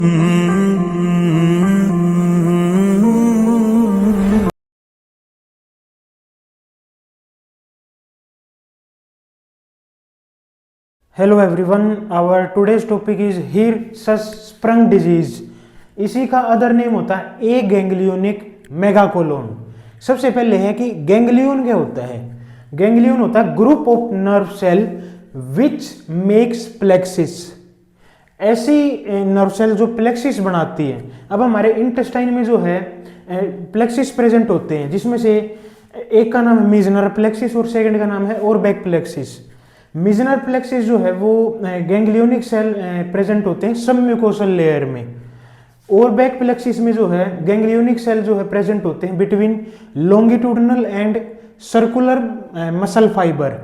Hello everyone, our today's topic is Hirschsprung disease. इसी का other name होता है ए गैंग्लियोनिक मेगाकोलोन। सबसे पहले है कि गैंग्लियन क्या होता है। गैंग्लियन होता है group of nerve cell which makes plexus. ऐसी नर्व सेल जो प्लेक्सिस बनाती है। अब हमारे इंटेस्टाइन में जो है प्लेक्सिस प्रेजेंट होते हैं, जिसमें से एक का नाम है मीजनर प्लेक्सिस और सेकंड का नाम है ओरबैक प्लेक्सिस। मीजनर प्लेक्सिस जो है वो गैंग्लियोनिक सेल प्रेजेंट होते हैं सब म्यूकोसल लेयर में। ओरबैक प्लेक्सिस में जो है गैंग्लियोनिक सेल जो है प्रेजेंट होते हैं between longitudinal and circular muscle fibre.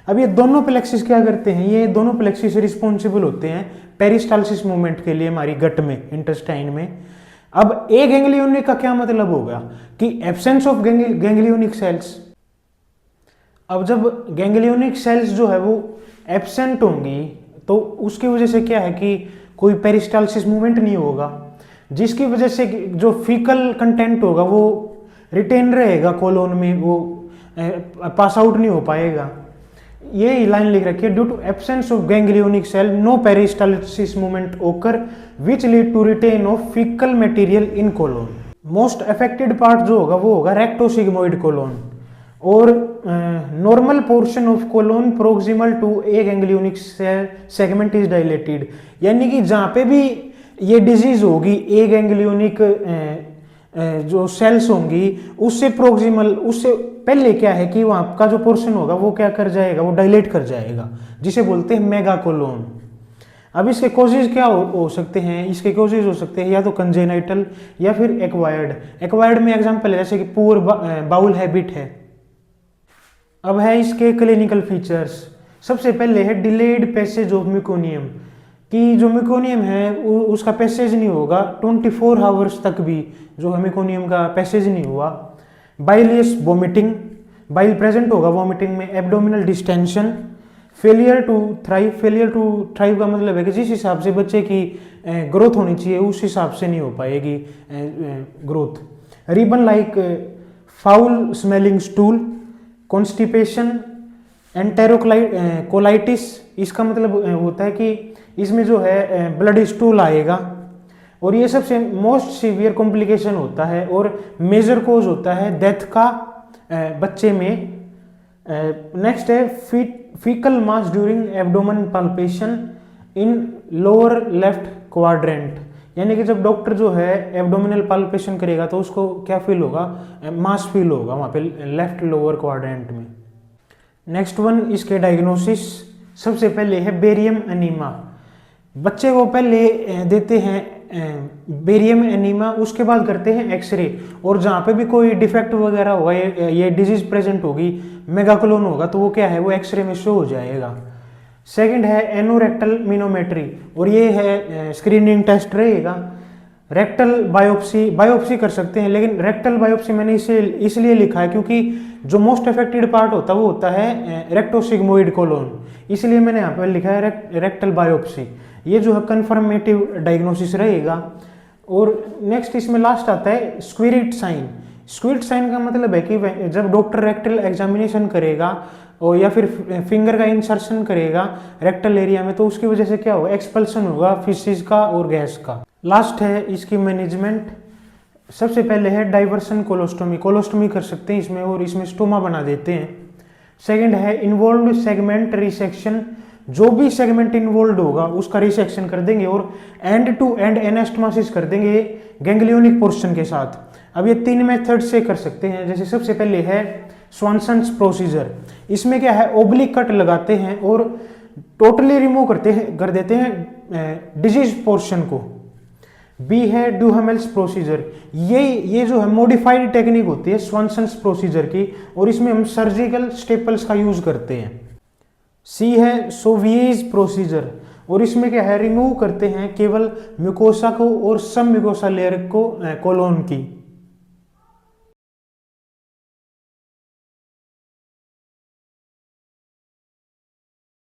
अब ये दोनों प्लेक्सिस क्या करते हैं, ये दोनों प्लेक्सिस रिस्पॉन्सिबल होते हैं पेरिस्टालसिस मूवमेंट के लिए हमारी गट में, इंटेस्टाइन में। अब ए गैंग्लियोनिक का क्या मतलब होगा कि एब्सेंस ऑफ गैंग्लियोनिक सेल्स। अब जब गैंग्लियोनिक सेल्स जो है वो एब्सेंट होंगी तो उसकी वजह से क्या है कि कोई पेरिस्टालसिस मूवमेंट नहीं होगा, जिसकी वजह से जो फीकल कंटेंट होगा वो रिटेन रहेगा कोलोन में, वो पास आउट नहीं हो पाएगा। ये लाइन लिख रखी है, due to absence of ganglionic cell no peristalsis movement occur which lead to retain of faecal material in colon. Most affected part जो होगा वो होगा रेक्टोसिग्मोइड कोलोन और normal portion of colon proximal to a ganglionic segment is dilated. यानी कि जहाँ पे भी ये डिजीज होगी ए गैंग्लियोनिक जो सेल्स होंगी उससे प्रोक्सिमल, उससे पहले क्या है कि वहाँ का जो पोर्शन होगा वो क्या कर जाएगा, वो डायलेट कर जाएगा, जिसे बोलते हैं मेगाकोलोन। अब इसके कोजेज क्या हो सकते हैं, इसके कोजेज हो सकते हैं या तो कंजेनाइटल या फिर एक्वायर्ड। एक्वायर्ड में एग्जाम्पल है जैसे कि पुअर बाउल हैबिट है। अब है इसके क्लिनिकल फीचर्स। सबसे पहले है डिलेड पैसेज ऑफ मेकोनियम, कि जो मेकोनियम है उसका पैसेज नहीं होगा 24 आवर्स तक भी, जो है मेकोनियम का पैसेज नहीं हुआ। बाइलियस वोमिटिंग, बाइल प्रेजेंट होगा वोमिटिंग में। Abdominal distension, failure to thrive. Failure to thrive का मतलब है कि जिस हिसाब से बच्चे की ग्रोथ होनी चाहिए उस हिसाब से नहीं हो पाएगी growth. Ribbon like foul smelling stool, constipation, enterocolitis. इसका मतलब होता है कि इसमें जो है ब्लड स्टूल आएगा और ये सबसे मोस्ट सीवियर कॉम्प्लिकेशन होता है और मेजर कोज होता है डेथ का बच्चे में। नेक्स्ट है फीकल मास ड्यूरिंग एब्डोमेन पाल्पेशन इन लोअर लेफ्ट क्वाड्रेंट। यानी कि जब डॉक्टर जो है एब्डोमिनल पाल्पेशन करेगा तो उसको क्या फील होगा, मास फील होगा वहाँ पे लेफ्ट लोअर क्वाड्रेंट में। नेक्स्ट वन इसके डायग्नोसिस। सबसे पहले है बेरियम एनीमा। बच्चे को पहले देते हैं बेरियम एनीमा, उसके बाद करते हैं एक्सरे, और जहाँ पे भी कोई डिफेक्ट वगैरह होगा, ये डिजीज प्रेजेंट होगी, मेगाकोलोन होगा, तो वो क्या है वो एक्सरे में शो हो जाएगा। सेकंड है एनोरेक्टल मिनोमेट्री, और ये है स्क्रीनिंग टेस्ट रहेगा। रेक्टल बायोप्सी, बायोप्सी कर सकते हैं, लेकिन रेक्टल बायोप्सी मैंने इसे इसलिए लिखा है क्योंकि जो मोस्ट अफेक्टेड पार्ट होता है वो होता है रेक्टोसिग्मोइड कोलोन, इसलिए मैंने यहाँ पर लिखा है रेक्टल बायोप्सी। ये जो है कन्फर्मेटिव डायग्नोसिस रहेगा। और नेक्स्ट इसमें लास्ट आता है स्क्विरिट साइन। स्क्विरिट साइन का मतलब है कि जब डॉक्टर रेक्टल एग्जामिनेशन करेगा और या फिर फिंगर का इंसर्शन करेगा रेक्टल एरिया में, तो उसकी वजह से क्या होगा, एक्सपल्सन होगा फिशिस का और गैस का। लास्ट है इसकी मैनेजमेंट। सबसे पहले है डाइवर्सन कोलोस्टोमी, कोलोस्टोमी कर सकते हैं इसमें और इसमें स्टोमा बना देते हैं। सेकंड है इन्वॉल्व सेगमेंट रिसेक्शन, जो भी सेगमेंट इन्वॉल्व होगा उसका रिसेक्शन कर देंगे और एंड टू एंड एनास्टोमोसिस कर देंगे गैंग्लियोनिक पोर्शन के साथ। अब ये 3 मेथड से कर सकते हैं। जैसे सबसे पहले है स्वानसन्स प्रोसीजर, इसमें क्या है ओब्लिक कट लगाते हैं और टोटली रिमूव कर देते हैं डिजीज पोर्शन को। बी है डुहामेल्स प्रोसीजर, ये जो है मॉडिफाइड टेक्निक होती है स्वानसन्स प्रोसीजर की, और इसमें हम सर्जिकल स्टेपल्स का यूज करते हैं। सी है सोवियज प्रोसीजर, और इसमें क्या है रिमूव करते हैं केवल म्यूकोसा को और सब म्यूकोसा लेयर को कोलोन की।